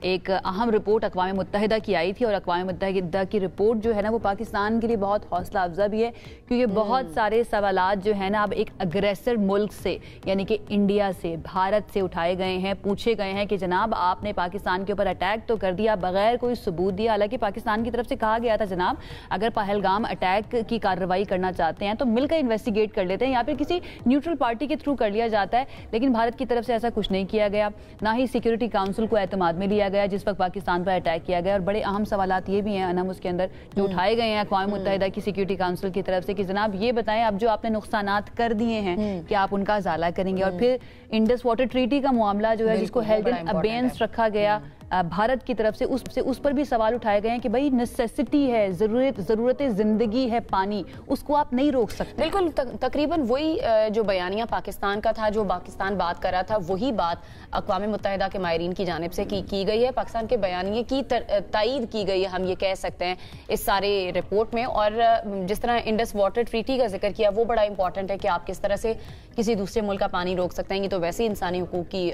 ایک اہم رپورٹ اقوام متحدہ کی آئی تھی اور اقوام متحدہ کی رپورٹ جو ہے نا وہ پاکستان کے لیے بہت حوصلہ افزا بھی ہے، کیونکہ بہت سارے سوالات جو ہے نا اب ایک اگریسر ملک سے یعنی کہ انڈیا سے، بھارت سے اٹھائے گئے ہیں، پوچھے گئے ہیں کہ جناب آپ نے پاکستان کے اوپر اٹیک تو کر دیا بغیر کوئی ثبوت دیا۔ حالانکہ پاکستان کی طرف سے کہا گیا تھا جناب اگر پہلگام اٹیک کی کارروائی کرنا چاہتے ہیں تو مل کر انویسٹیگیٹ کر لیتے ہیں یا پھر کسی نیوٹرل پارٹی کے تھرو کر لیا جاتا ہے، لیکن بھارت کی طرف سے ایسا کچھ نہیں کیا گیا، نہ ہی سیکیورٹی کاؤنسل کو اعتماد میں لیا گیا جس وقت پاکستان پر اٹیک کیا گیا۔ اور بڑے اہم سوالات یہ بھی ہیں انم اس کے اندر جو اٹھائے گئے ہیں اقوام متحدہ کی سیکیورٹی کاؤنسل کی طرف سے کہ جناب یہ بتائیں اب جو آپ نے نقصانات کر دیے ہیں کہ آپ ان کا ازالہ کریں گے۔ اور پھر انڈس واٹر ٹریٹی کا معاملہ جو ہے جس کو ہیلڈ ان ابینس رکھا گیا بھارت کی طرف سے اس پر بھی سوال اٹھائے گئے ہیں کہ بھائی نیسیسٹی ہے، ضرورت زندگی ہے پانی، اس کو آپ نہیں روک سکتے۔ بالکل تقریباً وہی جو بیانیہ پاکستان کا تھا، جو پاکستان بات کر رہا تھا، وہی بات اقوام متحدہ کے ماہرین کی جانب سے کی گئی ہے۔ پاکستان کے بیانیے کی تائید کی گئی ہے، ہم یہ کہہ سکتے ہیں اس سارے رپورٹ میں۔ اور جس طرح انڈس واٹر ٹریٹی کا ذکر کیا وہ بڑا امپورٹنٹ ہے کہ آپ کس طرح سے کسی دوسرے ملک کا پانی روک سکتے ہیں، یہ تو ویسے ہی انسانی حقوق کی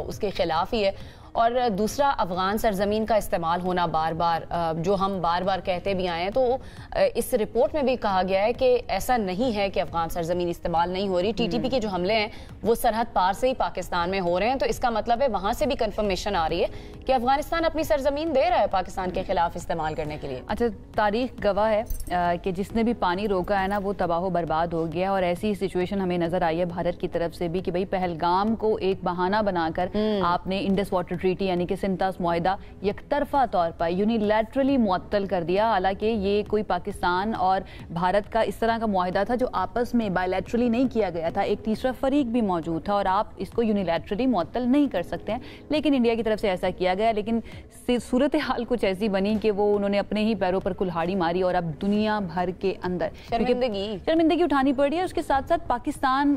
اس کے خلاف ہی ہے۔ اور دوسرا افغان سرزمین کا استعمال ہونا بار بار جو ہم بار بار کہتے بھی آئے ہیں، تو اس رپورٹ میں بھی کہا گیا ہے کہ ایسا نہیں ہے کہ افغان سرزمین استعمال نہیں ہو رہی۔ ٹی ٹی پی کے جو حملے ہیں وہ سرحد پار سے ہی پاکستان میں ہو رہے ہیں، تو اس کا مطلب ہے وہاں سے بھی کنفرمیشن آ رہی ہے کہ افغانستان اپنی سرزمین دے رہا ہے پاکستان کے خلاف استعمال کرنے کے لیے۔ اچھا، تاریخ گواہ ہے کہ جس نے بھی پانی روکا ہے نا وہ تباہ و برباد ہو گیا، اور ایسی سچویشن ہمیں نظر آئی ہے بھارت کی طرف سے بھی کہ بھائی پہلگام کو ایک بہانہ بنا کر آپ نے انڈس واٹر ٹریٹی یعنی کہ سنتاس معاہدہ یک طرفہ طور پر یونیلیٹرلی معطل کر دیا۔ حالانکہ یہ کوئی پاکستان اور بھارت کا اس طرح کا معاہدہ تھا جو آپس میں بائیلیٹرلی نہیں کیا گیا تھا، ایک تیسرا فریق بھی موجود تھا اور آپ اس کو یونیلیٹرلی معطل نہیں کر سکتے ہیں، لیکن انڈیا کی طرف سے ایسا کیا گیا۔ لیکن صورتحال کچھ ایسی بنی کہ وہ انہوں نے اپنے ہی پیروں پر کلہاڑی ماری اور اب دنیا بھر کے اندر شرمندگی اٹھانی پڑ رہی ہے۔ اس کے ساتھ ساتھ پاکستان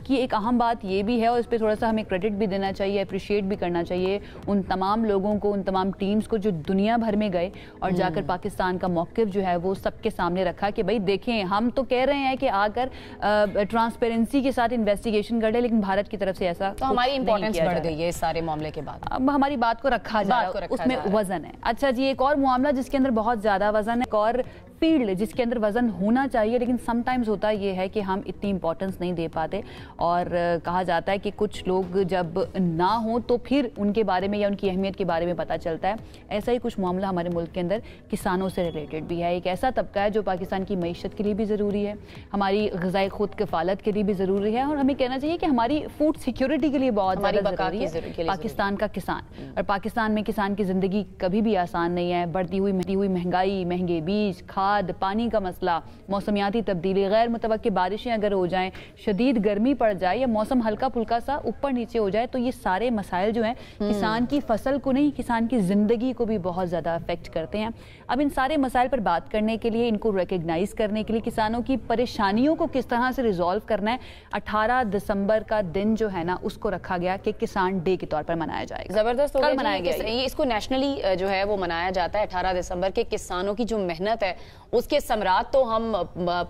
کی ایک اہم بات یہ بھی ہے اور اس پہ تھوڑا سا ہمیں کریڈٹ بھی دینا چاہیے، اپریشیٹ بھی کرنا چاہیے ان تمام لوگوں کو، ان تمام ٹیمز کو جو دنیا بھر میں گئے اور جا کر پاکستان کا موقف جو ہے وہ سب کے سامنے رکھا کہ بھائی دیکھیں ہم تو کہہ رہے ہیں کہ آ کر ٹرانسپیرنسی کے ساتھ انویسٹیگیشن کر لیں، لیکن بھارت کی طرف سے ایسا تو ہماری امپورٹنس بڑھ گئی ہے اس سارے معاملے کے بعد، اب ہماری بات کو رکھا جائے اس میں وزن ہے۔ اچھا جی، ایک اور معاملہ جس کے اندر بہت زیادہ وزن ہے، ایک اور فیلڈ جس کے اندر وزن ہونا چاہیے لیکن سم ٹائمز ہوتا یہ ہے کہ ہم اتنی امپورٹنس نہیں دے پاتے، اور کہا جاتا ہے کہ کچھ لوگ جب نہ ہوں تو پھر ان کے بارے میں یا ان کی اہمیت کے بارے میں پتہ چلتا ہے۔ ایسا ہی کچھ معاملہ ہمارے ملک کے اندر کسانوں سے ریلیٹڈ بھی ہے۔ ایک ایسا طبقہ ہے جو پاکستان کی معیشت کے لیے بھی ضروری ہے، ہماری غذائی خود کفالت کے لیے بھی ضروری ہے، اور ہمیں کہنا چاہیے کہ ہماری فوڈ سیکیورٹی کے لیے بہت زیادہ ضروری ہے پاکستان کا کسان۔ اور پاکستان میں کسان کی زندگی کبھی بھی آسان نہیں ہے، بڑھتی ہوئی مہنگائی، مہنگے بیج، کھاد، پانی کا مسئلہ، موسمیاتی تبدیلی، غیر متوقع بارشیں اگر ہو جائیں، شدید گرمی پڑ جائے یا موسم ہلکا پھلکا سا اوپر نیچے ہو جائے، تو یہ سارے مسائل جو ہیں کسان کی فصل کو نہیں کسان کی زندگی کو بھی بہت زیادہ افیکٹ کرتے ہیں۔ اب ان سارے مسائل پر بات کرنے کے لیے، ان کو ریکگنائز کرنے کے لیے، کسانوں کی پریشانیوں کو کس طرح سے ریزالو کرنا ہے، 18 دسمبر کا دن جو ہے نا اس کو رکھا گیا کہ کسان ڈے کے طور پر منایا جائے گا۔ زبردست منایا گیا، اس کو نیشنلی جو ہے وہ منایا جاتا ہے 18 دسمبر کے۔ کسانوں کی جو محنت ہے اس کے ثمرات تو ہم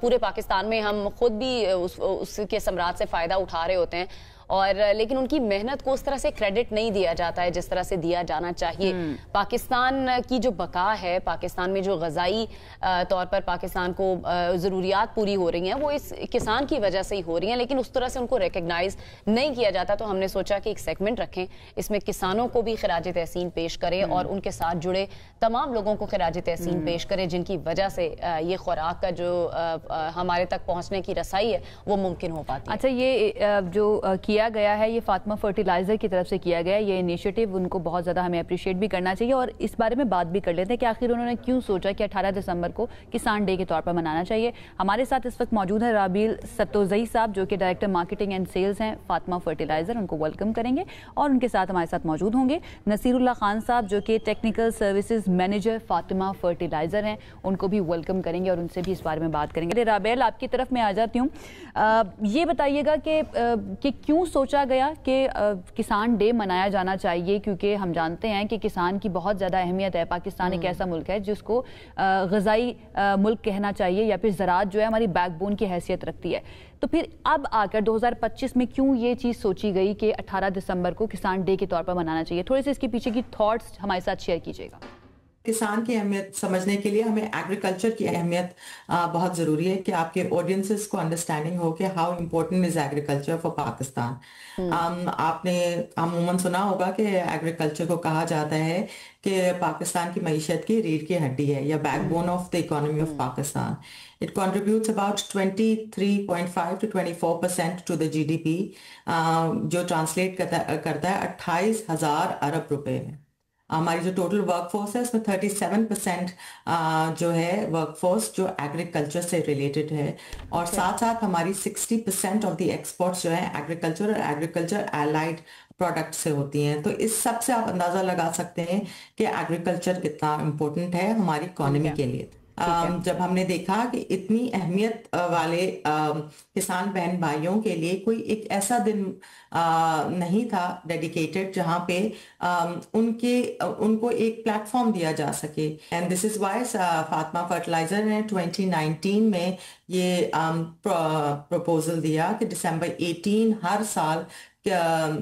پورے پاکستان میں ہم خود بھی اس کے ثمرات سے فائدہ اٹھا رہے ہوتے ہیں، اور لیکن ان کی محنت کو اس طرح سے کریڈٹ نہیں دیا جاتا ہے جس طرح سے دیا جانا چاہیے۔ پاکستان کی جو بقا ہے، پاکستان میں جو غذائی طور پر پاکستان کو ضروریات پوری ہو رہی ہیں وہ اس کسان کی وجہ سے ہی ہو رہی ہیں، لیکن اس طرح سے ان کو ریکگنائز نہیں کیا جاتا۔ تو ہم نے سوچا کہ ایک سیگمنٹ رکھیں، اس میں کسانوں کو بھی خراج تحسین پیش کریں اور ان کے ساتھ جڑے تمام لوگوں کو خراج تحسین پیش کریں جن کی وجہ سے یہ خوراک کا جو ہمارے تک پہنچنے کی رسائی ہے وہ ممکن ہو پاتی ہے۔ اچھا، یہ جو کیا گیا ہے یہ فاطمہ فرٹیلائزر کی طرف سے کیا گیا ہے، یہ انیشیٹو ان کو بہت زیادہ ہمیں اپریشیٹ بھی کرنا چاہیے، اور اس بارے میں بات بھی کر لیتے ہیں کہ آخر انہوں نے کیوں سوچا کہ 18 دسمبر کو کسان ڈے کے طور پر منانا چاہیے۔ ہمارے ساتھ اس وقت موجود ہے رابیل ستوزئی صاحب جو کہ ڈائریکٹر مارکیٹنگ اینڈ سیلز ہیں فاطمہ فرٹیلائزر، ان کو ویلکم کریں گے، اور ان کے ساتھ ہمارے ساتھ موجود ہوں گے نصیر اللہ خان صاحب جو کہ technical services manager Fatima fertilizer ہیں، ان کو بھی ویلکم کریں گے اور ان سے بھی اس بارے میں بات کریں گے۔ رابیل، آپ کی طرف میں آ جاتی ہوں، یہ بتائیے گا کہ کیوں کیوں سوچا گیا کہ کسان ڈے منایا جانا چاہیے؟ کیونکہ ہم جانتے ہیں کہ کسان کی بہت زیادہ اہمیت ہے. پاکستان ایک ایسا ملک ہے جس کو غذائی ملک کہنا چاہیے, یا پھر زراعت جو ہے ہماری بیک بون کی حیثیت رکھتی ہے. تو پھر اب آ کر 2025 میں کیوں یہ چیز سوچی گئی کہ 18 دسمبر کو کسان ڈے کے طور پر منانا چاہیے؟ تھوڑے سے اس کے پیچھے کی تھاٹس ہمارے ساتھ شیئر کیجیے گا. کسان کی اہمیت سمجھنے کے لیے ہمیں ایگریکلچر کی اہمیت بہت ضروری ہے کہ آپ کے آڈینسز کو انڈرسٹینڈنگ ہو کہ how important is agriculture for Pakistan. آپ نے عموماً سنا ہوگا کہ ایگریکلچر کو کہا جاتا ہے کہ پاکستان کی معیشت کی ریڑھ کی ہڈی ہے, یا back bone of the economy of Pakistan. It contributes about 23.5 to 24% to the GDP, جو ٹرانسلیٹ کرتا ہے 28,000 ارب روپے میں. ہماری جو ٹوٹل ورک فورس ہے اس میں 37% جو ہے ورک فورس جو ایگریکلچر سے ریلیٹڈ ہے, اور ساتھ ساتھ ہماری 60% آف دی ایکسپورٹس جو ہیں ایگریکلچر اور ایگریکلچر الائڈ پروڈکٹ سے ہوتی ہیں. تو اس سب سے آپ اندازہ لگا سکتے ہیں کہ ایگریکلچر کتنا امپورٹنٹ ہے ہماری اکانومی کے لیے. جب ہم نے دیکھا کہ اتنی اہمیت والے کسان بہن بھائیوں کے لیے کوئی ایک ایسا دن نہیں تھا ڈیڈیکیٹڈ جہاں پہ ان کو ایک پلیٹ فارم دیا جا سکے. And this is why Fatima fertilizer نے 2019 میں یہ پروپوزل دیا کہ December 18 ہر سال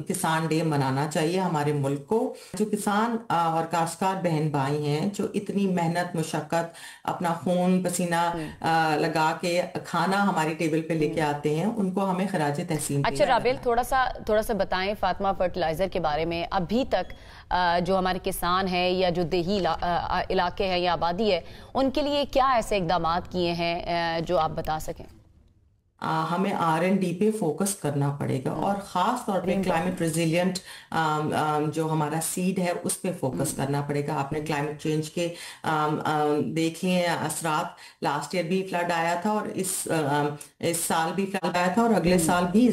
کسان ڈے منانا چاہیے ہمارے ملک کو. جو کسان اور کاشتکار بہن بھائی ہیں جو اتنی محنت مشقت اپنا خون پسینہ لگا کے کھانا ہماری ٹیبل پہ لے کے آتے ہیں, ان کو ہمیں خراج تحسین. اچھا رابل, تھوڑا سا بتائیں فاطمہ فرٹیلائزر کے بارے میں. ابھی تک جو ہمارے کسان ہیں یا جو دیہی علاقے ہیں یا آبادی ہے, ان کے لیے کیا ایسے اقدامات کیے ہیں جو آپ بتا سکیں؟ ہمیں R&D پہ فوکس کرنا پڑے گا, اور خاص طور پہ کلائمیٹ ریزیلینٹ جو ہمارا سیڈ ہے اس پہ فوکس کرنا پڑے گا. آپ نے کلائمیٹ چینج کے دیکھ لیے اثرات. لاسٹ ایئر بھی فلڈ آیا تھا, اور اس سال بھی فلڈ آیا تھا, اور اگلے سال بھی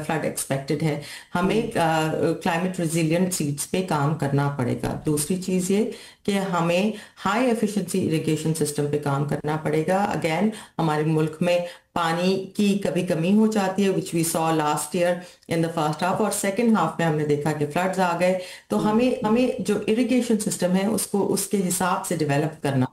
فلڈ ایکسپیکٹڈ ہے. ہمیں کلائمیٹ ریزیلینٹ سیڈس پہ کام کرنا پڑے گا. دوسری چیز یہ کہ ہمیں ہائی ایفیشنسی اریگیشن سسٹم پہ کام کرنا پڑے گا. اگین ہمارے ملک میں پانی کی کبھی کمی ہو جاتی ہے, which we saw last year in the first half, اور سیکنڈ ہاف میں ہم نے دیکھا کہ فلڈز آ گئے. تو ہمیں جو اریگیشن سسٹم ہے اس کو اس کے حساب سے ڈیولپ کرنا